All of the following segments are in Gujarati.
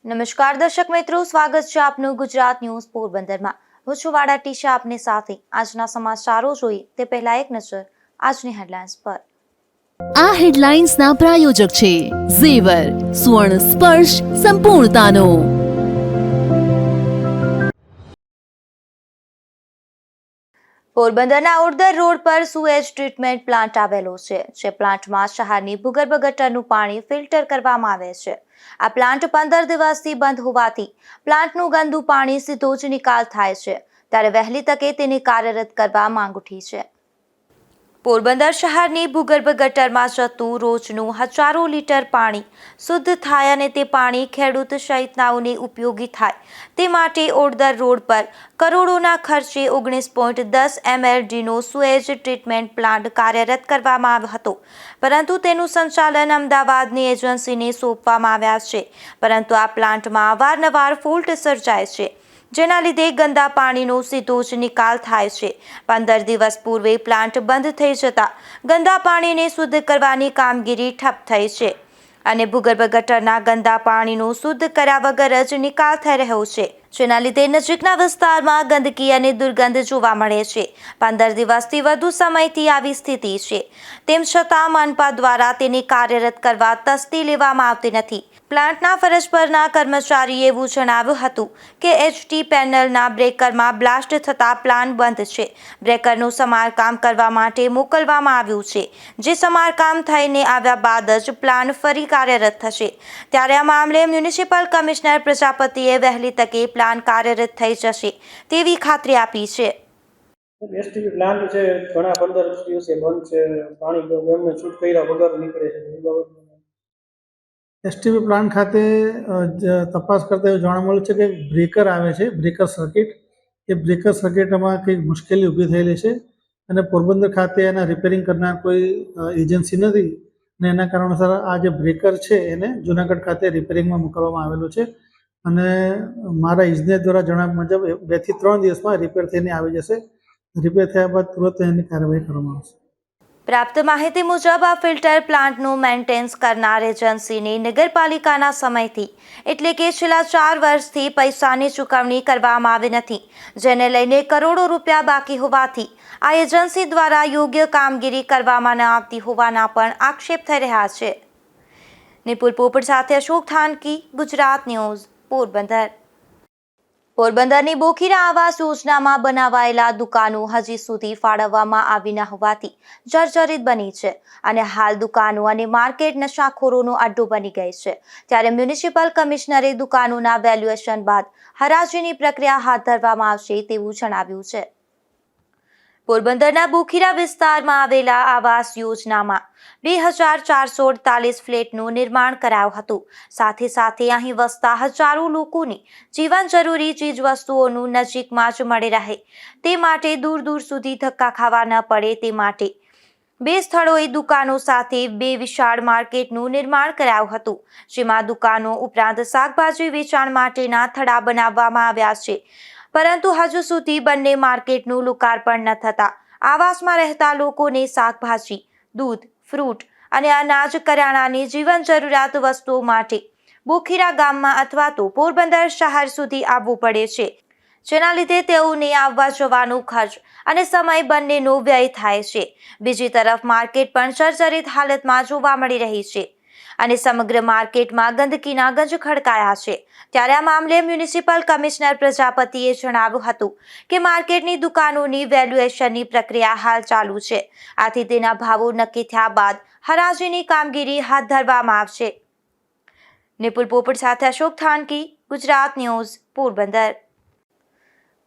નમસ્કાર દર્શક મિત્રો, સ્વાગત છે આપનું ગુજરાત ન્યૂઝ પોરબંદરમાં। હું છું વાડા ટીશા આપની સાથે। આજના સમાચારો જોઈએ તે પહેલા એક નજર આજની હેડલાઇન્સ પર। આ હેડલાઇન્સના પ્રાયોજક છે ઝેવર, સ્વર્ણ સ્પર્શ સંપૂર્ણતાનો। પોરબંદરના ઓડદર રોડ પર સુએજ ટ્રીટમેન્ટ પ્લાન્ટ આવેલો છે, જે પ્લાન્ટમાં શહેરની ભૂગર્ભ ગટરનું પાણી ફિલ્ટર કરવામાં આવે છે। આ પ્લાન્ટ 15 દિવસથી બંધ હોવાથી પ્લાન્ટનું ગંદુ પાણી સીધો જ નિકાલ થાય છે, ત્યારે વહેલી તકે તેને કાર્યરત કરવા માંગ ઉઠી છે। પોરબંદર શહેરની ભૂગર્ભ ગટરમાં જતું રોજનું હજારો લીટર પાણી શુદ્ધ થાય અને તે પાણી ખેડૂત સહિતનાઓને ઉપયોગી થાય તે માટે ઓડદર રોડ પર કરોડોના ખર્ચે 19.10 MLDનો સુએજ ટ્રીટમેન્ટ પ્લાન્ટ કાર્યરત કરવામાં આવ્યો હતો, પરંતુ તેનું સંચાલન અમદાવાદની એજન્સીને સોંપવામાં આવ્યા છે। પરંતુ આ પ્લાન્ટમાં અવારનવાર ફોલ્ટ સર્જાય છે, જેના લીધે ગંદા પાણીનો સીધો જ નિકાલ થાય છે। 15 દિવસ પૂર્વે પ્લાન્ટ બંધ થઈ જતા ગંદા પાણીને શુદ્ધ કરવાની કામગીરી ઠપ થઈ છે અને ભૂગર્ભ ગટરના ગંદા પાણીનો શુદ્ધ કર્યા વગર જ નિકાલ થઈ રહ્યો છે, જેના લીધે નજીકના વિસ્તારમાં ગંદકી અને દુર્ગંધ જોવા મળે છે। 15 દિવસથી વધુ સમયથી આવી સ્થિતિ છે, તેમ છતાં મનપા દ્વારા તેને કાર્યરત કરવા તસ્દી લેવામાં આવતી નથી। પ્લાન્ટના ફરજ પરના કર્મચારીએ એવું જણાવ્યું હતું કે એચટી પેનલના બ્રેકરમાં બ્લાસ્ટ થતાં પ્લાન્ટ બંધ છે। બ્રેકરનું સમારકામ કરવા માટે મોકલવામાં આવ્યું છે, જે સમારકામ થઈને આવ્યા બાદ જ પ્લાન્ટ ફરી કાર્યરત થશે। ત્યારે આ મામલે મ્યુનિસિપલ કમિશનર પ્રજાપતિએ વહેલી તકે પ્લાન્ટ કાર્યરત થઈ જશે તેવી ખાતરી આપી છે। એસટીપી પ્લાન્ટ છે, ઘણા 15 દિવસે બંધ છે, પાણી એમને શૂટ કર્યા વગર નીકળે છે। એસટીપી પ્લાન્ટ ખાતે તપાસ કરતા એવું જાણવા મળ્યું છે કે બ્રેકર આવે છે, બ્રેકર સર્કિટ, એ બ્રેકર સર્કિટમાં કંઈક મુશ્કેલી ઊભી થયેલી છે અને પોરબંદર ખાતે એના રિપેરિંગ કરનાર કોઈ એજન્સી નથી અને એના કારણોસર આ જે બ્રેકર છે એને જુનાગઢ ખાતે રિપેરિંગમાં મોકલવામાં આવેલું છે અને મારા ઇજનેર દ્વારા જણાવ્યા મુજબ 2 થી 3 દિવસમાં રિપેર થઈને આવી જશે। રિપેર થયા બાદ તુરંત એની કાર્યવાહી કરવામાં આવશે। પ્રાપ્ત માહિતી મુજબ આ ફિલ્ટર પ્લાન્ટનું મેન્ટેનન્સ કરનાર એજન્સીને નગરપાલિકાના સમયથી એટલે કે છેલ્લા 4 વર્ષથી પૈસાની ચૂકવણી કરવામાં આવી નથી, જેને લઈને કરોડો રૂપિયા બાકી હોવાથી આ એજન્સી દ્વારા યોગ્ય કામગીરી કરવામાં ન આવતી હોવાના પણ આક્ષેપ થઈ રહ્યા છે। નિપુલ પોપટ સાથે અશોક થાનકી, ગુજરાત ન્યૂઝ, પોરબંદર। પોરબંદરની બોખીરા આવાસ યોજનામાં બનાવાયેલા દુકાનો હજી સુધી ફાળવવામાં આવી ન હોવાથી જર્જરિત બની છે અને હાલ દુકાનો અને માર્કેટ નશાખોરોનો અડ્ડો બની ગઈ છે। ત્યારે મ્યુનિસિપલ કમિશનરે દુકાનોના વેલ્યુએશન બાદ હરાજીની પ્રક્રિયા હાથ ધરવામાં આવશે તેવું જણાવ્યું છે। પોરબંદરના બોખીરા વિસ્તારમાં આવેલા આવાસ યોજનામાં 2448 ફ્લેટનું નિર્માણ કરાયું હતું। સાથે સાથે અહીં વસતા હજારો લોકોને જીવન જરૂરી ચીજવસ્તુઓનું નજીકમાં જ મળી રહે તે માટે દૂર દૂર સુધી ધક્કા ખાવા ન પડે તે માટે 2 સ્થળોએ દુકાનો સાથે 2 વિશાળ માર્કેટનું નિર્માણ કરાયું હતું, જેમાં દુકાનો ઉપરાંત શાકભાજી વેચાણ માટેના થડા બનાવવામાં આવ્યા છે, પરંતુ હજુ સુધી બંને માર્કેટનું લોકાર્પણ ન થતા આવાસમાં રહેતા લોકોને શાકભાજી, દૂધ, ફ્રૂટ અને અનાજ કરિયાણાની જીવન જરૂરિયાત વસ્તુઓ માટે બોખીરા ગામમાં અથવા તો પોરબંદર શહેર સુધી આવવું પડે છે, જેના લીધે તેઓને આવવા જવાનો ખર્ચ અને સમય બંનેનો વ્યય થાય છે। બીજી તરફ માર્કેટ પણ જર્જરિત હાલતમાં જોવા મળી રહી છે અને સમગ્ર માર્કેટમાં ગંદકીના ગંજ ખડકાયા છે। ત્યારે આ મામલે મ્યુનિસિપલ કમિશનર પ્રજાપતિએ જણાવ્યું હતું કે માર્કેટની દુકાનોની વેલ્યુએશનની પ્રક્રિયા હાલ ચાલુ છે, આથી તેના ભાવો નક્કી થયા બાદ હરાજીની કામગીરી હાથ ધરવામાં આવશે। નિપુલ પોપટ સાથે અશોક થાનકી, ગુજરાત ન્યૂઝ, પોરબંદર।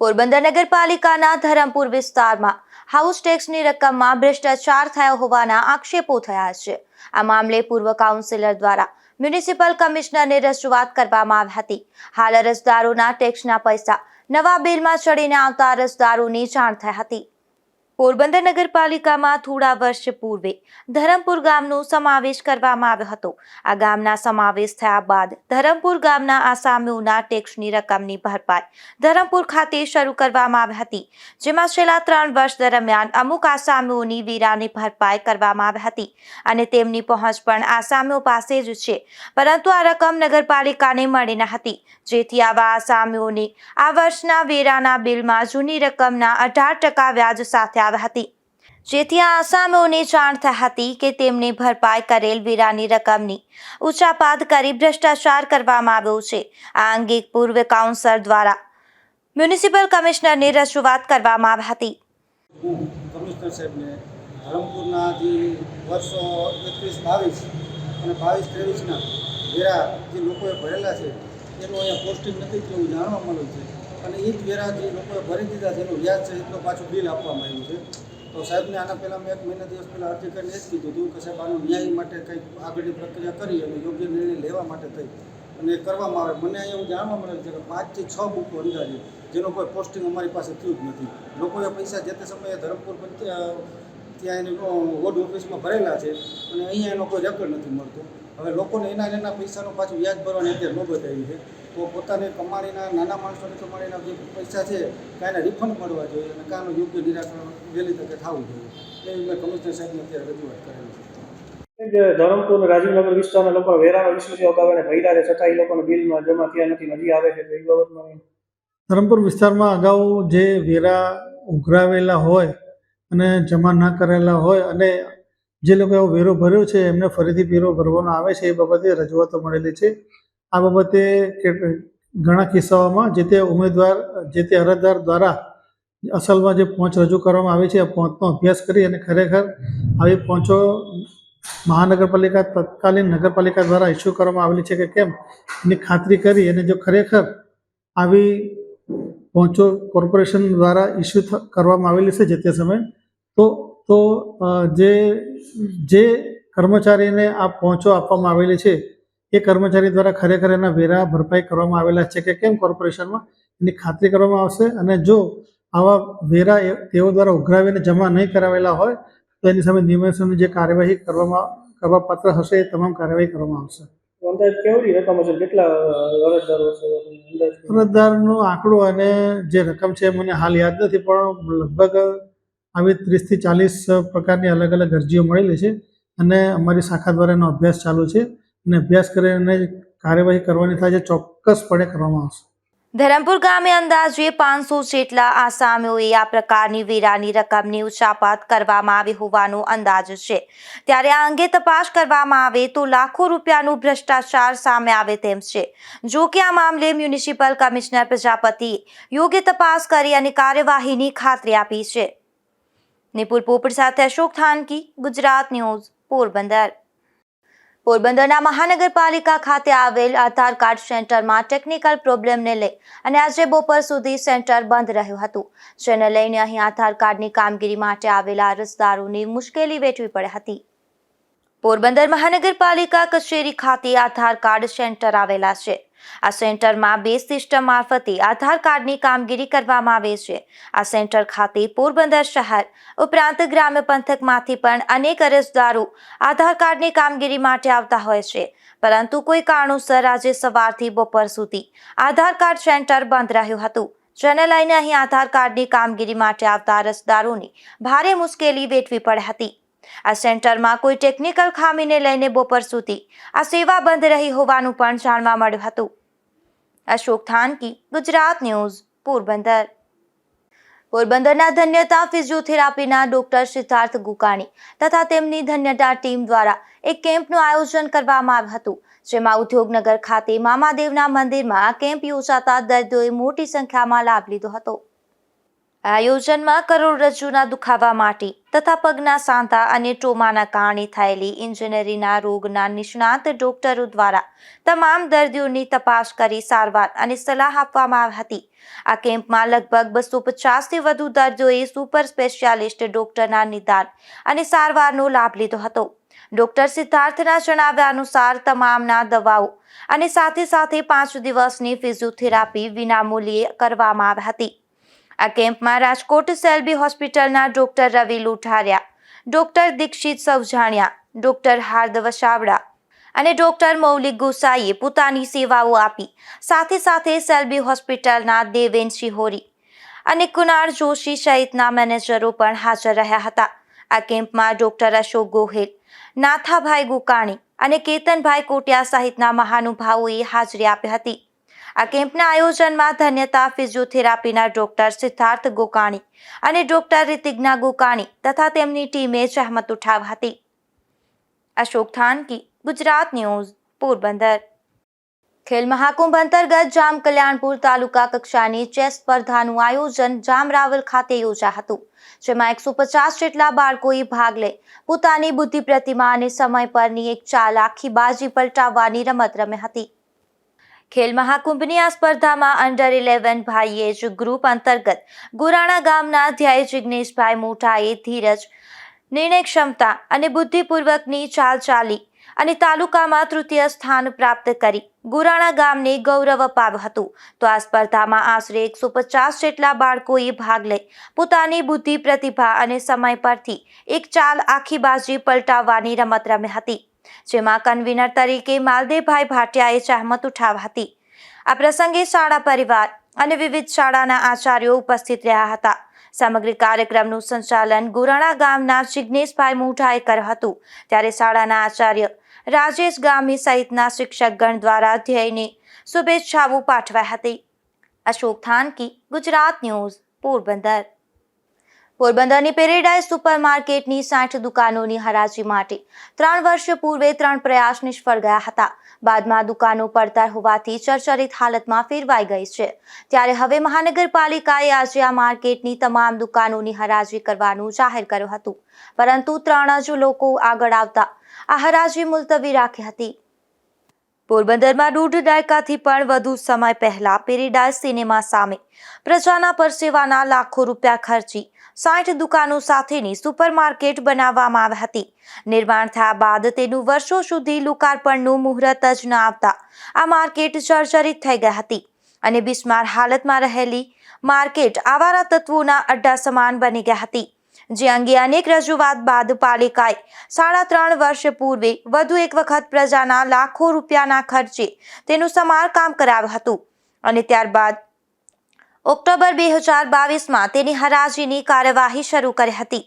પોરબંદર નગરપાલિકાના ધરમપુર વિસ્તારમાં હાઉસ ટેક્સની રકમમાં ભ્રષ્ટાચાર થયો હોવાના આક્ષેપો થયા છે। આ મામલે પૂર્વ કાઉન્સિલર દ્વારા મ્યુનિસિપલ કમિશનરને રજૂઆત કરવામાં આવી હતી। હાલ અરજદારોના ટેક્સના પૈસા નવા બિલમાં ચડીને આવતા અરજદારોની જાણ થઈ હતી। પોરબંદર નગરપાલિકામાં થોડા વર્ષ પૂર્વે ધરમપુર ગામનો સમાવેશ કરવામાં આવ્યો હતો. આ ગામના સમાવેશ થયા બાદ ધરમપુર ગામના આસામીઓના ટેક્સની રકમની ભરપાઈ ધરમપુર ખાતે શરૂ કરવામાં આવી હતી, જેમાં છેલ્લા 3 વર્ષ દરમિયાન અમુક આસામીઓની વેરાની ભરપાઈ કરવામાં આવી હતી અને તેમની પહોંચ પણ આસામીઓ પાસે જ છે, પરંતુ આ રકમ નગરપાલિકાને મળી ન હતી, જેથી આવા આસામીઓને આ વર્ષના વેરાના બિલમાં જૂની રકમના 18% વ્યાજ સાથે આવી હતી, જેથી આ આસામીઓને જાણ થઈ હતી કે તેમને ભરપાઈ કરેલ વેરાની રકમની ઉચાપાત કરી ભ્રષ્ટાચાર કરવામાં આવ્યો છે. આ અંગે પૂર્વ કાઉન્સિલર દ્વારા મ્યુનિસિપલ કમિશનરને રજૂઆત કરવામાં આવી હતી. હું કમિશનર સાહેબને ધરમપુરના જે વર્ષો 21-22 અને 22-23ના વેરા જે લોકોએ ભરેલા છે એનું અહીંયા પોસ્ટિંગ નથી તેવું જાણવા મળ્યું છે, અને એ જ વેરા જે લોકોએ ભરી દીધા છે એનું વ્યાજ છે એટલું પાછું બિલ આપવામાં આવ્યું છે. તો સાહેબને આના પહેલાં મેં 1 મહિના દિવસ પહેલાં અરજી કરીને એ જ કીધું હતું કે સાહેબ આનું ન્યાય માટે કંઈક આગળની પ્રક્રિયા કરી અને યોગ્ય નિર્ણય લેવા માટે થઈ અને કરવામાં આવે. મને અહીંયા એવું જાણવા મળેલ છે કે 5 થી 6 બુકો અંદાજે જેનો કોઈ પોસ્ટિંગ અમારી પાસે થયું જ નથી. લોકોએ પૈસા જે તે સમયે ધરમપુર ત્યાં એની વોર્ડ ઓફિસમાં ભરેલા છે અને અહીંયા એનો કોઈ રેકોર્ડ નથી મળતો. હવે લોકોને એના પૈસાનું પાછું વ્યાજ ભરવાની અત્યારે નોબત આવી છે. તો પોતાની કમાણીના નાના માણસોની કમાણીના જે પૈસા છે કાંઈના રિફંડ મળવા જોઈએ અને કાંનું યોગ્ય નિરાકરણ વહેલી તકે થવું જોઈએ. એવી મેં કમિશનર સાહેબને અત્યારે રજૂઆત કરેલી છે. ધરમપુર રાજીવનગર વિસ્તારના લોકો વેરાના 20 રૂપિયા અગાઉને ભર્યા છે, છતાં એ લોકોને બિલમાં જમા થયા નથી, હજી આવે છે. તો એ બાબતમાં ધરમપુર વિસ્તારમાં અગાઉ જે વેરા ઉઘરાવેલા હોય અને જમા ન કરેલા હોય અને જે લોકોએ વેરો ભર્યો છે એમને ફરીથી વેરો ભરવાનો આવે છે, એ બાબતે રજૂઆતો મળેલી છે. આ બાબતે ઘણા કિસ્સાઓમાં જે તે ઉમેદવાર જે તે અરજદાર દ્વારા અસલમાં જે પહોંચ રજૂ કરવામાં આવી છે એ પહોંચનો અભ્યાસ કરી અને ખરેખર આવી પહોંચો મહાનગરપાલિકા તત્કાલીન નગરપાલિકા દ્વારા ઇસ્યુ કરવામાં આવેલી છે કે કેમ એની ખાતરી કરી અને જો ખરેખર આવી પહોંચો કોર્પોરેશન દ્વારા ઇસ્યુ કરવામાં આવેલી છે જે તે સમયે તો જે કર્મચારીને આ પહોંચો આપવામાં આવેલી છે એ કર્મચારી દ્વારા ખરેખર એના વેરા ભરપાઈ કરવામાં આવેલા છે કે કેમ કોર્પોરેશનમાં એની ખાતરી કરવામાં આવશે. અને જો આવા વેરા તેઓ દ્વારા ઉઘરાવીને જમા નહીં કરાવેલા હોય તો એની સામે નિયમનની જે કાર્યવાહી કરવા પાત્ર હશે એ તમામ કાર્યવાહી કરવામાં આવશે. અંદાજ કેવડી રકમ હશે? કેટલા અરજદારો હશે અંદાજ? અરજદારનો આંકડો અને જે રકમ છે મને હાલ યાદ નથી, પણ લગભગ આવી 30 થી 40 પ્રકારની અલગ અલગ અરજીઓ મળેલી છે અને અમારી શાખા દ્વારા એનો અભ્યાસ ચાલુ છે અને અભ્યાસ કરીને કાર્યવાહી કરવાની થાય છે ચોક્કસપણે કરવામાં આવશે. ધરમપુર ગામે અંદાજે 500 જેટલા આસામીઓએ આ પ્રકારની વેરાની રકમની ઉચાપાત કરવામાં આવી હોવાનો અંદાજ છે. ત્યારે આ અંગે તપાસ કરવામાં આવે તો લાખો રૂપિયાનું ભ્રષ્ટાચાર સામે આવે તેમ છે. જો કે આ મામલે મ્યુનિસિપલ કમિશનર પ્રજાપતિએ યોગ્ય તપાસ કરી અને કાર્યવાહીની ખાતરી આપી છે. નિપુલ પોપટ સાથે અશોક થાનકી, ગુજરાત ન્યૂઝ, પોરબંદર. પોરબંદરના મહાનગરપાલિકા ખાતે આવેલ આધાર કાર્ડ સેન્ટરમાં ટેકનિકલ પ્રોબ્લેમને લઈ અને આજે બપોર સુધી સેન્ટર બંધ રહ્યું હતું, જેને લઈને અહીં આધાર કાર્ડની કામગીરી માટે આવેલા અરજદારોને મુશ્કેલી વેઠવી પડી હતી. પોરબંદર મહાનગરપાલિકા કચેરી ખાતે આધાર કાર્ડ સેન્ટર આવેલા છે. આ સેન્ટરમાં 2 સિસ્ટમ મારફતે આધાર કાર્ડની કામગીરી કરવામાં આવે છે. આ સેન્ટર ખાતે પોરબંદર શહેર ઉપરાંત ગ્રામ્ય પંથકમાંથી પણ અનેક અરજદારો આધાર કાર્ડની કામગીરી માટે આવતા હોય છે, પરંતુ કોઈ કારણોસર આજે સવારથી બપોર સુધી આધાર કાર્ડ સેન્ટર બંધ રહ્યું હતું, જેને લઈને અહીં આધાર કાર્ડની કામગીરી માટે આવતા અરજદારોને ભારે મુશ્કેલી વેઠવી પડી હતી. આ સેન્ટરમાં કોઈ ટેકનિકલ ખામીને લઈને બપોર સુધી આ સેવા બંધ રહી હોવાનું પણ જાણવા મળ્યું હતું. અશોક થાનકી, ગુજરાત ન્યૂઝ, પોરબંદર. પોરબંદરના ધન્યતા ફિઝિયોથેરાપીના ડોક્ટર સિદ્ધાર્થ ગુકાણી તથા તેમની ધન્યતા ટીમ દ્વારા એક કેમ્પનું આયોજન કરવામાં આવ્યું હતું, જેમાં ઉદ્યોગનગર ખાતે મામાદેવના મંદિરમાં આ કેમ્પ યોજાતા દર્દીઓએ મોટી સંખ્યામાં લાભ લીધો હતો. આ આયોજનમાં કરોડરજ્જુના દુખાવા માટે તથા પગના સાંધા અને ટ્રોમાના કારણે થયેલી ઇન્જરીના રોગના નિષ્ણાત ડોક્ટરો દ્વારા તમામ દર્દીઓની તપાસ કરી સારવાર અને સલાહ આપવામાં આવી હતી. આ કેમ્પમાં લગભગ 250થી વધુ દર્દીઓએ સુપર સ્પેશિયાલિસ્ટ ડોક્ટરના નિદાન અને સારવારનો લાભ લીધો હતો. ડોક્ટર સિદ્ધાર્થના જણાવ્યા અનુસાર તમામના દવાઓ અને સાથે 5 દિવસની ફિઝિયોથેરાપી વિનામૂલ્યે કરવામાં આવી હતી. આ કેમ્પમાં રાજકોટ સેલ્બી હોસ્પિટલના ડોક્ટર રવિ લુઠારિયા, ડોક્ટર દીક્ષિત સવજાણિયા, ડોક્ટર હાર્દ વસાવડા અને ડોક્ટર મૌલિક ગુસાઈએ પોતાની સેવાઓ આપી. સાથે સાથે સેલ્બી હોસ્પિટલના દેવેન શિહોરી અને કુનાર જોશી સહિતના મેનેજરો પણ હાજર રહ્યા હતા. આ કેમ્પમાં ડોક્ટર અશોક ગોહિલ, નાથાભાઈ ગુકાણી અને કેતનભાઈ કોટિયા સહિતના મહાનુભાવોએ હાજરી આપી હતી. આ કેમ્પના આયોજનમાં ધન્યતા ફિઝિયોથેરાપીના ડોક્ટર સિદ્ધાર્થ ગોકાણી અને ડોક્ટર રિતિજ્ઞા ગોકાણી તથા તેમની ટીમે જહેમત ઉઠાવી હતી. અશોક થાનકી, ગુજરાત ન્યૂઝ, પોરબંદર. ખેલ મહાકુંભ અંતર્ગત જામ કલ્યાણપુર તાલુકા કક્ષાની ચેસ સ્પર્ધાનું આયોજન જામરાવલ ખાતે યોજાયું હતું, જેમાં 150 જેટલા બાળકોએ ભાગ લઈ પોતાની બુદ્ધિ પ્રતિમા અને સમય પરની એક ચાલ આખી બાજી પલટાવવાની રમત રમી હતી. ખેલ મહાકુંભની આ સ્પર્ધામાં અંડર 11 ભાઈએજ ગ્રુપ અંતર્ગત ગુરાણા ગામના ધ્યેય જિગ્નેશભાઈ મોટાએ ધીરજ, નિર્ણય ક્ષમતા અને બુદ્ધિપૂર્વકની ચાલ ચાલી અને તાલુકામાં તૃતીય સ્થાન પ્રાપ્ત કરી ગુરાણા ગામને ગૌરવ અપાવ્યું હતું. તો આ સ્પર્ધામાં આશરે 150 જેટલા બાળકોએ ભાગ લઈ પોતાની બુદ્ધિ, પ્રતિભા અને સમય પરથી એક ચાલ આખી બાજી પલટાવવાની રમત રમી હતી, જેમાં કન્વીનર તરીકે માલદેવભાઈ ભાટિયાએ જહેમત ઉઠાવી હતી. આ પ્રસંગે શાળા પરિવાર અને વિવિધ શાળાના આચાર્યો ઉપસ્થિત રહ્યા હતા. સમગ્ર કાર્યક્રમનું સંચાલન ગુરાણા ગામના જિગ્નેશભાઈ મોઢાએ કર્યું હતું. ત્યારે શાળાના આચાર્ય રાજેશ ગામી સહિતના શિક્ષકગણ દ્વારા ધ્યેયને શુભેચ્છાઓ પાઠવાઈ હતી. અશોક થાનકી, ગુજરાત ન્યૂઝ, પોરબંદર. પોરબંદરની પેરેડાઇઝ સુપરમાર્કેટની 60 દુકાનોની હરાજી માટે 3 વર્ષ પૂર્વે 3 પ્રયાસ નિષ્ફળ ગયા હતા. બાદમાં દુકાનો પડતર હોવાથી જર્જરિત હાલતમાં ફેરવાઈ ગઈ છે. ત્યારે હવે મહાનગરપાલિકાએ આજે આ માર્કેટની તમામ દુકાનોની હરાજી કરવાનું જાહેર કર્યું હતું, પરંતુ 3 જ લોકો આગળ આવતા આ હરાજી મુલતવી રાખી હતી. પોરબંદરમાં 1.5 દાયકાથી પણ વધુ સમય પહેલા પેરેડાઇઝ સિનેમા સામે પ્રજાના પરસેવાના લાખો રૂપિયા ખર્ચી 60 દુકાનો સાથેની સુપરમાર્કેટ બનાવવામાં આવી હતી. નિર્માણ થયા બાદ તેનું વર્ષો સુધી લોકાર્પણનું મુહૂર્ત જ ન આવતા આ માર્કેટ જર્જરિત થઈ ગઈ હતી અને બિસ્માર હાલતમાં રહેલી માર્કેટ આવારા તત્વોના અડ્ડા સમાન બની ગઈ હતી. જે અંગે અનેક રજૂઆત બાદ પાલિકાએ 3.5 વર્ષ પૂર્વે વધુ એક વખત પ્રજાના લાખો રૂપિયાના ખર્ચે તેનું સમારકામ કરાવ્યું હતું અને ત્યારબાદ ઓક્ટોબર 2022માં તેની હરાજીની કાર્યવાહી શરૂ કરી હતી,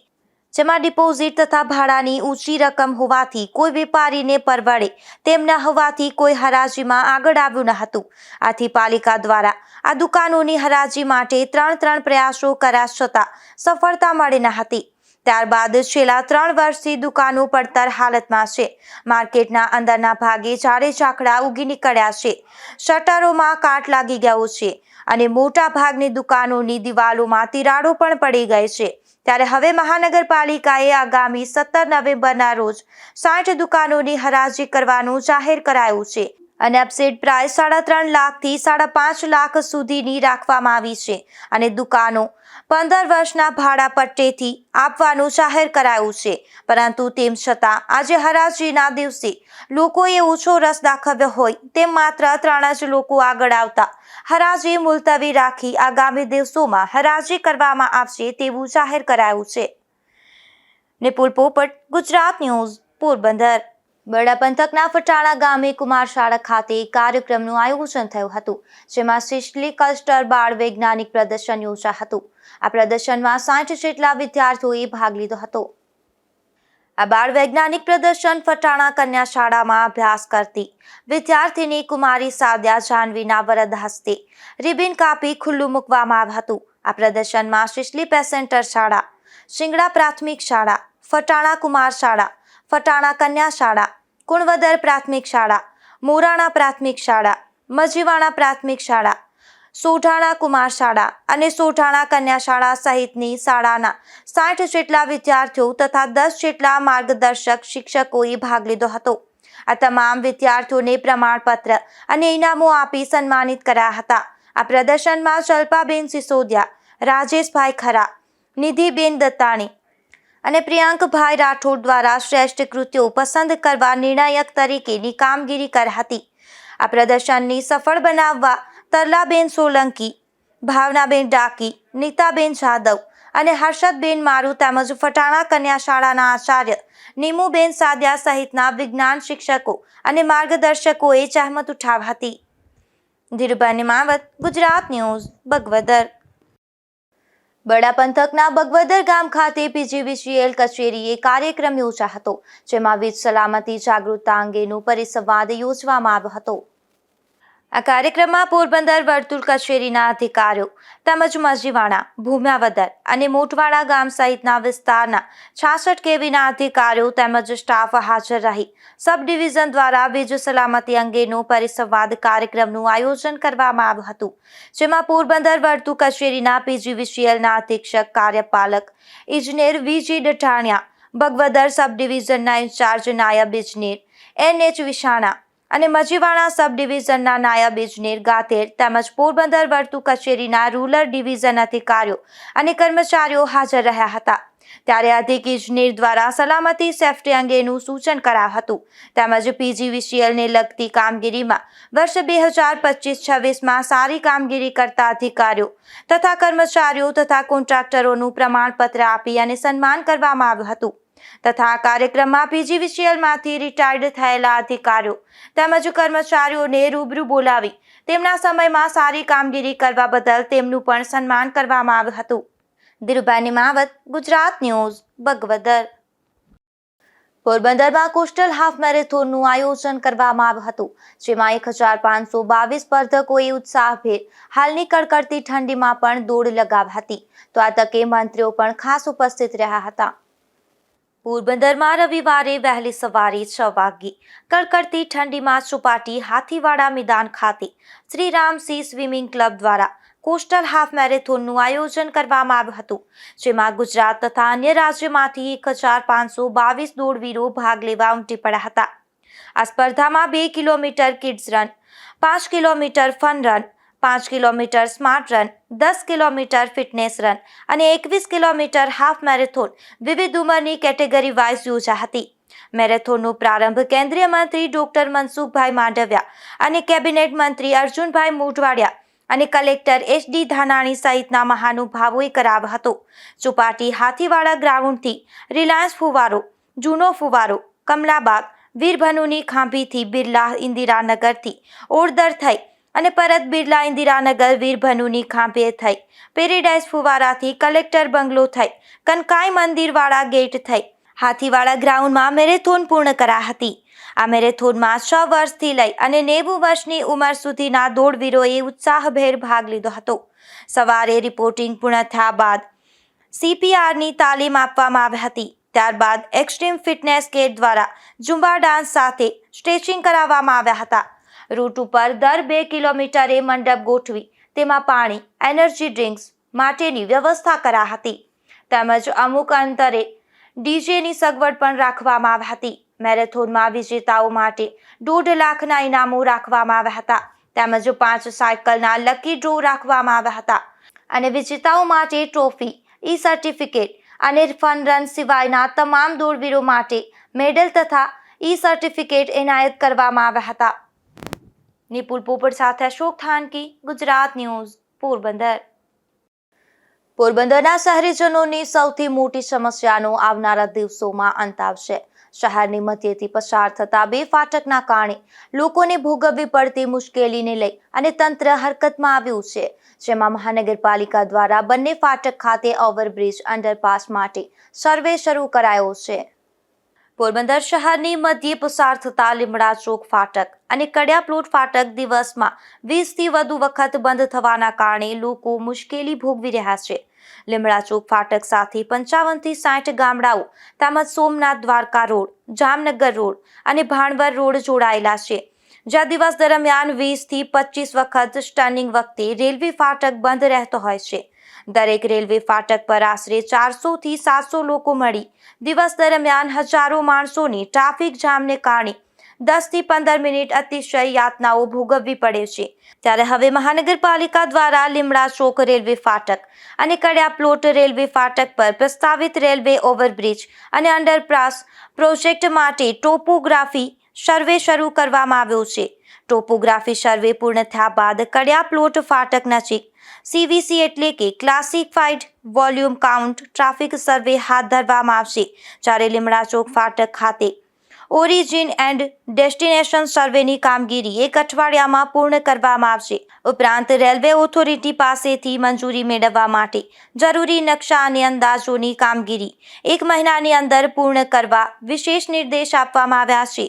જેમાં ડિપોઝિટ તથા ભાડાની ઊંચી રકમ હોવાથી કોઈ વેપારીને પરવડે તેમ ન હોવાથી કોઈ હરાજીમાં આગળ આવ્યું ન હતું. આથી પાલિકા દ્વારા આ દુકાનોની હરાજી માટે 3 પ્રયાસો કર્યા છતાં સફળતા મળી ન હતી. ત્યારબાદ છેલ્લા 3 વર્ષથી દુકાનો પડતર હાલતમાં છે. માર્કેટના અંદરના ભાગે ઝાડે ઝાકડા ઉગી નીકળ્યા છે, શટરોમાં કાટ લાગી ગયો છે અને મોટા ભાગની દુકાનોની દિવાલોમાં તિરાડો પણ પડી ગઈ છે. ત્યારે હવે મહાનગરપાલિકાએ આગામી 17 નવેમ્બરના રોજ 60 દુકાનોની હરાજી કરવાનું જાહેર કરાયું છે અને અપસેટ પ્રાઇસ 3.5 લાખથી 5.5 લાખ સુધીની રાખવામાં આવી છે અને દુકાનો 15 વર્ષના ભાડા પટ્ટેથી આપવાનું જાહેર કરાયું છે. પરંતુ તેમ છતાં આજે હરાજીના દિવસે લોકોએ ઓછો રસ દાખવ્યો હોય તેમ માત્ર 3 જ લોકો આગળ આવતા હરાજી મુલતવી રાખી આગામી દિવસોમાં હરાજી કરવામાં આવશે તેવું જાહેર કરાયું છે. નિપુલ પોપટ, ગુજરાત ન્યૂઝ, પોરબંદર. બરડા પંથકના ફટાણા ગામે કુમાર શાળા ખાતે કાર્યક્રમનું આયોજન થયું હતું, જેમાં સિસ્લી કલ્ચર બાળ વૈજ્ઞાનિક પ્રદર્શન યોજાયું હતું. આ પ્રદર્શનમાં 60 જેટલા વિદ્યાર્થીઓએ ભાગ લીધો હતો. આ બાળ વૈજ્ઞાનિક પ્રદર્શન ફટાણા કન્યા શાળામાં અભ્યાસ કરતી વિદ્યાર્થીની કુમારી સાદ્યા જાનવીના વરદ હસ્તે રિબિન કાપી ખુલ્લું મૂકવામાં આવ્યું હતું. આ પ્રદર્શનમાં સિસ્લી પેસેન્ટર શાળા, શિંગડા પ્રાથમિક શાળા, ફટાણા કુમાર શાળા, ફટાણા કન્યા શાળા, કુણવદર પ્રાથમિક શાળા, મોરાણા પ્રાથમિક શાળા, મજીવાણા પ્રાથમિક શાળા, સોઢાણા કુમાર શાળા અને સોઢાણા કન્યા શાળા સહિતની શાળાના 60 જેટલા વિદ્યાર્થીઓ તથા 10 જેટલા માર્ગદર્શક શિક્ષકોએ ભાગ લીધો હતો. આ તમામ વિદ્યાર્થીઓને પ્રમાણપત્ર અને ઇનામો આપી સન્માનિત કર્યા હતા. આ પ્રદર્શનમાં જલ્પાબેન સિસોદિયા, રાજેશભાઈ ખરા, નિધિબેન દત્તાણી અને પ્રિયાંકભાઈ રાઠોડ દ્વારા શ્રેષ્ઠ કૃતિઓ પસંદ કરવા નિર્ણાયક તરીકેની કામગીરી કરી હતી. આ પ્રદર્શનની સફળ બનાવવા તરલાબેન સોલંકી, ભાવનાબેન ડાકી, નીતાબેન જાદવ અને હર્ષદબેન મારુ તેમજ ફટાણા કન્યા શાળાના આચાર્ય નીમુબેન સાદિયા સહિતના વિજ્ઞાન શિક્ષકો અને માર્ગદર્શકોએ જહેમત ઉઠાવી હતી. ધીરુભાઈ નિમાવત, ગુજરાત ન્યૂઝ, બગવદર. બરડા પંથકના બગવદર ગામ ખાતે પીજીવીસીએલ કચેરીએ કાર્યક્રમ યોજાયો હતો, જેમાં વીજ સલામતી જાગૃતતા અંગેનો પરિસંવાદ યોજવામાં આવ્યો હતો. આ કાર્યક્રમમાં પોરબંદર વર્તુળ કચેરીના અધિકારીઓ તેમજ મજીવાણા, ભૂમ્યાવદર અને મોટવાડા ગામ સહિતના વિસ્તારના 66 કેવીના અધિકારીઓ તેમજ સ્ટાફ હાજર રહી સબ ડિવિઝન દ્વારા વીજ સલામતી અંગેનો પરિસંવાદ કાર્યક્રમનું આયોજન કરવામાં આવ્યું હતું, જેમાં પોરબંદર વર્તુળ કચેરીના પીજીવીસીએલના અધિક્ષક કાર્યપાલક ઇજનેર વીજી ડઢાણિયા, બગવદર સબ ડિવિઝનના ઇન્ચાર્જ નાયબ ઇજનેર NH વિશાણા અને મજીવાણા સબ ડિવિઝનના નાયબ ઇજનેર ગાતેર તેમજ પોરબંદર વર્તુળ કચેરીના રૂરલ ડિવિઝન અધિકારીઓ અને કર્મચારીઓ હાજર રહ્યા હતા. ત્યારે અધિક ઇજનેર દ્વારા સલામતી સેફટી અંગેનું સૂચન કરાયું હતું તેમજ પીજીવીસીએલને લગતી કામગીરીમાં વર્ષ 2025-26માં સારી કામગીરી કરતા અધિકારીઓ તથા કર્મચારીઓ તથા કોન્ટ્રાક્ટરોનું પ્રમાણપત્ર આપી અને સન્માન કરવામાં આવ્યું હતું. તથા આ કાર્યક્રમમાં પીજીવીસીએલમાંથી રિટાયર્ડ થયેલા અધિકારીઓ તેમજ કર્મચારીઓને રૂબરૂ બોલાવી તેમના સમયમાં સારી કામગીરી કરવા બદલ તેમનું પણ સન્માન કરવામાં આવ્યું હતું. ધીરુભાઈ નિમાવત, ગુજરાત ન્યૂઝ, બગવદર. પોરબંદરમાં કોસ્ટલ હાફ મેરેથોનનું આયોજન કરવામાં આવ્યું હતું, જેમાં 1522 સ્પર્ધકોએ ઉત્સાહભેર હાલની કડકડતી ઠંડીમાં પણ દોડ લગાવી હતી. તો આ તકે મંત્રીઓ પણ ખાસ ઉપસ્થિત રહ્યા હતા. પોરબંદરમાં રવિવારે વહેલી સવારે 6 વાગ્યે કડકડતી ઠંડીમાં ચોપાટી હાથીવાડા મેદાન ખાતે શ્રીરામસિંહ સ્વિમિંગ ક્લબ દ્વારા કોસ્ટલ હાફ મેરેથોનનું આયોજન કરવામાં આવ્યું હતું, જેમાં ગુજરાત તથા અન્ય રાજ્યોમાંથી 1522 દોડવીરો ભાગ લેવા ઉમટી પડ્યા હતા. આ સ્પર્ધામાં 2 kilometre kids run, 5 kilometre fun run, 5 kilometre smart run, 10 kilometre fitness run અને 21 કિલોમીટર હાફ મેરેથોન વિવિધ ઉંમરની કેટેગરી વાઇઝ યોજાઈ હતી. મેરેથોનનો પ્રારંભ કેન્દ્રીય મંત્રી ડોક્ટર મનસુખભાઈ માંડવિયા અને કેબિનેટ મંત્રી અર્જુનભાઈ મોઢવાડિયા અને કલેક્ટર HD ધાનાણી સહિતના મહાનુભાવોએ કરાવ્યો હતો. ચોપાટી હાથીવાડા ગ્રાઉન્ડથી રિલાયન્સ ફુવારો, જૂનો ફુવારો, કમલાબાગ, વીરભનુની ખાંભીથી બિરલા ઇન્દિરાનગરથી ઓરદર થઈ અને પરત બિરલા ઇન્દિરાનગર વીરભનુની ખાંભે થઈ પેરેડાઇઝ ફુવારાથી કલેક્ટર બંગલો થઈ કનકાઈ મંદિરવાળા ગેટ થઈ હાથીવાડા ગ્રાઉન્ડમાં મેરેથોન પૂર્ણ કરાઈ હતી. આ મેરેથોનમાં 6 વર્ષથી લઈ અને 90 વર્ષની ઉંમર સુધીના દોડવીરોએ ઉત્સાહભેર ભાગ લીધો હતો. સવારે રિપોર્ટિંગ પૂર્ણ થયા બાદ CPRની તાલીમ આપવામાં આવી હતી. ત્યારબાદ એક્સ્ટ્રીમ ફિટનેસ કિટ દ્વારા ઝુંબા ડાન્સ સાથે સ્ટ્રેચિંગ કરાવવામાં આવ્યા હતા. રૂટ ઉપર દર 2 કિલોમીટરે મંડપ ગોઠવી તેમાં પાણી, એનર્જી ડ્રિંક્સ માટેની વ્યવસ્થા કરાઈ હતી તેમજ અમુક અંતરે ડીજેની સગવડ પણ રાખવામાં આવી હતી. મેરેથોનમાં વિજેતાઓ માટે 1.5 લાખના ઇનામો રાખવામાં આવ્યા હતા તેમજ 5 સાયકલના લકી ડ્રો રાખવામાં આવ્યા હતા અને વિજેતાઓ માટે ટ્રોફી, ઈ-સર્ટિફિકેટ અને ફન રન સિવાયના તમામ દોડવીરો માટે મેડલ તથા ઈ-સર્ટિફિકેટ એનાયત કરવામાં આવ્યા હતા. નિપુલ પોપટ સાથે અશોક થાનકી, ગુજરાત ન્યૂઝ, પોરબંદર. પોરબંદરના શહેરીજનોની સૌથી મોટી સમસ્યાનો આવનારા દિવસોમાં અંત આવશે. શહેરની મધ્યથી પસાર થતા 2 ફાટકના કારણે લોકોને ભોગવવી પડતી મુશ્કેલીને લઈ અને તંત્ર હરકતમાં આવ્યું છે, જેમાં મહાનગરપાલિકા દ્વારા બંને ફાટક ખાતે ઓવરબ્રિજ, અંડરપાસ માટે સર્વે શરૂ કરાયો છે. પોરબંદર શહેરની મધ્યે પસાર થતા લીમડા ચોક ફાટક અને કડિયા પ્લોટ ફાટક દિવસમાં 20થી વધુ વખત બંધ થવાના કારણે લોકો મુશ્કેલી ભોગવી રહ્યા છે. લીમડા ચોક ફાટક સાથે 55થી 60 ગામડાઓ તેમજ સોમનાથ દ્વારકા રોડ, જામનગર રોડ અને ભાણવર રોડ જોડાયેલા છે, જ્યાં દિવસ દરમિયાન 20થી 25 વખત સ્ટર્નિંગ વખતે રેલવે ફાટક બંધ રહેતો હોય છે. દરેક રેલવે ફાટક પર આશરે 400થી 700 લોકો મળી દિવસ દરમિયાન હજારો માણસોની ટ્રાફિક જામને કારણે 10થી 15 મિનિટ અતિશય યાતનાઓ ભોગવવી પડે છે. ત્યારે હવે મહાનગરપાલિકા દ્વારા લીમડા ચોક રેલવે ફાટક અને કડિયા પ્લોટ રેલવે ફાટક પર પ્રસ્તાવિત રેલવે ઓવરબ્રિજ અને અંડરપાસ પ્રોજેક્ટ માટે ટોપોગ્રાફી સર્વે શરૂ કરવામાં આવ્યો છે. ટોપોગ્રાફી સર્વે પૂર્ણ થયા બાદ કડિયા પ્લોટ ફાટક નજીક CVC એટલે કે ક્લાસિફાઈડ વોલ્યુમ કાઉન્ટ ટ્રાફિક સર્વે હાથ ધરવામાં આવશે, જ્યારે લીમડા ચોક ફાટક ખાતે ઓરિજિન એન્ડ ડેસ્ટિનેશન સર્વેની કામગીરી 1 અઠવાડિયામાં પૂર્ણ કરવામાં આવશે. ઉપરાંત રેલવે ઓથોરિટી પાસેથી મંજૂરી મેળવવા માટે જરૂરી નકશા અને અંદાજોની કામગીરી 1 મહિનાની અંદર પૂર્ણ કરવા વિશેષ નિર્દેશ આપવામાં આવ્યા છે.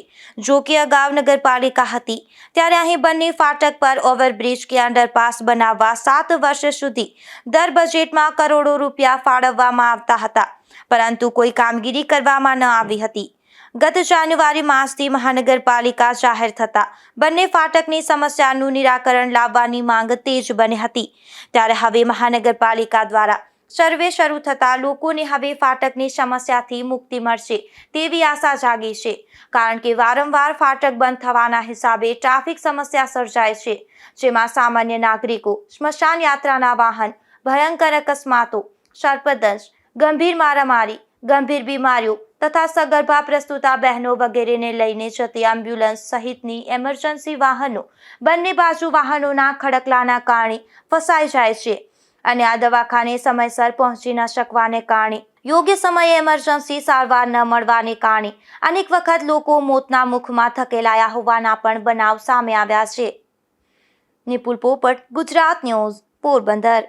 જો કે અગાઉ નગરપાલિકા હતી ત્યારે અહીં બંને ફાટક પર ઓવરબ્રિજ કે અંડરપાસ બનાવવા 7 વર્ષ સુધી દર બજેટમાં કરોડો રૂપિયા ફાળવવામાં આવતા હતા, પરંતુ કોઈ કામગીરી કરવામાં ન આવી હતી. ગત જાન્યુઆરી માસથી મહાનગરપાલિકા જાહેર થતા બંને ફાટકની સમસ્યાનું નિરાકરણ લાવવાની માંગ તેજ બની હતી. ત્યારે હવે મહાનગરપાલિકા દ્વારા સર્વે શરૂ થતાં લોકોને હવે ફાટકની સમસ્યાથી મુક્તિ મળશે તેવી આશા જાગી છે, કારણ કે વારંવાર ફાટક બંધ થવાના હિસાબે ટ્રાફિક સમસ્યા સર્જાય છે, જેમાં સામાન્ય નાગરિકો, સ્મશાન યાત્રાના વાહન, ભયંકર અકસ્માતો, સર્પદંશ, ગંભીર મારામારી, ગંભીર બીમારીઓ તથા સગર્ભા પ્રસ્તુતા બહેનો વગેરેને લઈને જતી એમ્બ્યુલન્સ સહિતની એમરજન્સી વાહનો બંને બાજુ વાહનોના ખડકલાના કારણે ફસાઈ જાય છે અને આ દવાખાને સમયસર પહોંચી ન શકવાને કારણે, યોગ્ય સમયે એમરજન્સી સારવાર ન મળવાને કારણે અનેક વખત લોકો મોતના મુખમાં ધકેલાયા હોવાના પણ બનાવ સામે આવ્યા છે. નિપુલ પોપટ, ગુજરાત ન્યૂઝ, પોરબંદર.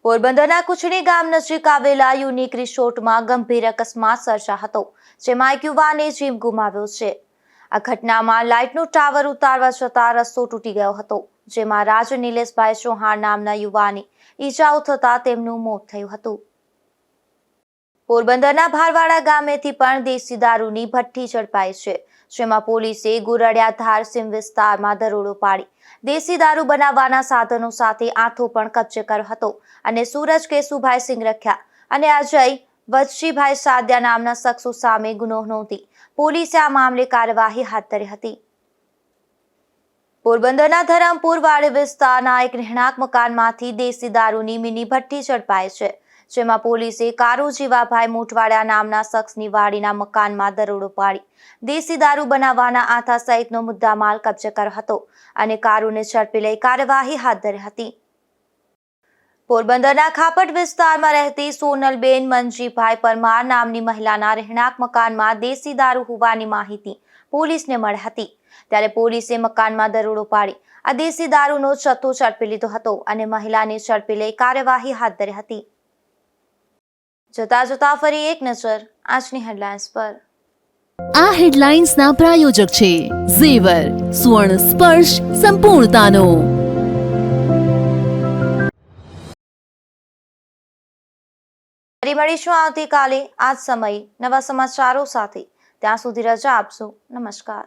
પોરબંદરના કુચડી ગામ નજીક આવેલા યુનિક રિસોર્ટમાં ગંભીર અકસ્માત સર્જાયો હતો, જેમાં એક યુવાને જીવ ગુમાવ્યો છે. આ ઘટનામાં લાઇટનો ટાવર ઉતારવા જતા રસ્તો તૂટી ગયો હતો, જેમાં રાજ નિલેશભાઈ ચૌહાણ નામના યુવાને ઈજાઓ થતા તેમનું મોત થયું હતું. પોરબંદરના ભારવાડા ગામેથી પણ દેશી દારૂની ભઠ્ઠી ઝડપાઈ છે, જેમાં પોલીસે ગુરડિયા ધારસીમ વિસ્તારમાં દરોડો પાડી દેશી દારૂ બનાવવાના સાધનો સાથે આથો પણ કબજે કર્યો હતો અને સૂરજ કેશુભાઈ સિંગરખિયા અને અજય વજજીભાઈ સાદિયા નામના શખ્સો સામે ગુનો નોંધી પોલીસે આ મામલે કાર્યવાહી હાથ ધરી હતી. પોરબંદરના ધરમપુર વાડી વિસ્તારના એક રહેણાંક મકાનમાંથી દેશી દારૂની મિની ભઠ્ઠી ઝડપાઈ છે, જેમાં પોલીસે કારુ જીવાભાઈ મોટવાડિયા નામના શખ્સની વાડીના મકાનમાં દરોડો પાડી દેશી દારૂ બનાવવાના આથા સહિતનો મુદ્દામાલ કબજે કર્યો હતો અને કારુને ઝડપી લઈ કાર્યવાહી હાથ ધરી હતી. પોરબંદરના ખાપટ વિસ્તારમાં રહેતી સોનલબેન મંજીભાઈ પરમાર નામની મહિલાના રહેણાંક મકાનમાં દેશી દારૂ હોવાની માહિતી પોલીસને મળી હતી, ત્યારે પોલીસે મકાનમાં દરોડો પાડી આ દેશી દારૂનો જથ્થો ઝડપી લીધો હતો અને મહિલાને ઝડપી લઈ કાર્યવાહી હાથ ધરી હતી. જતા ફરી એક નજર આજની હેડલાઇન્સ પર. આ હેડલાઇન્સના પ્રાયોજક છે ઝેવર, સુવર્ણ સ્પર્શ સંપૂર્ણતાનો. ફરી મળીશું આવતીકાલે આ જ સમયે નવા સમાચારો સાથે. ત્યાં સુધી રજા આપશો. નમસ્કાર.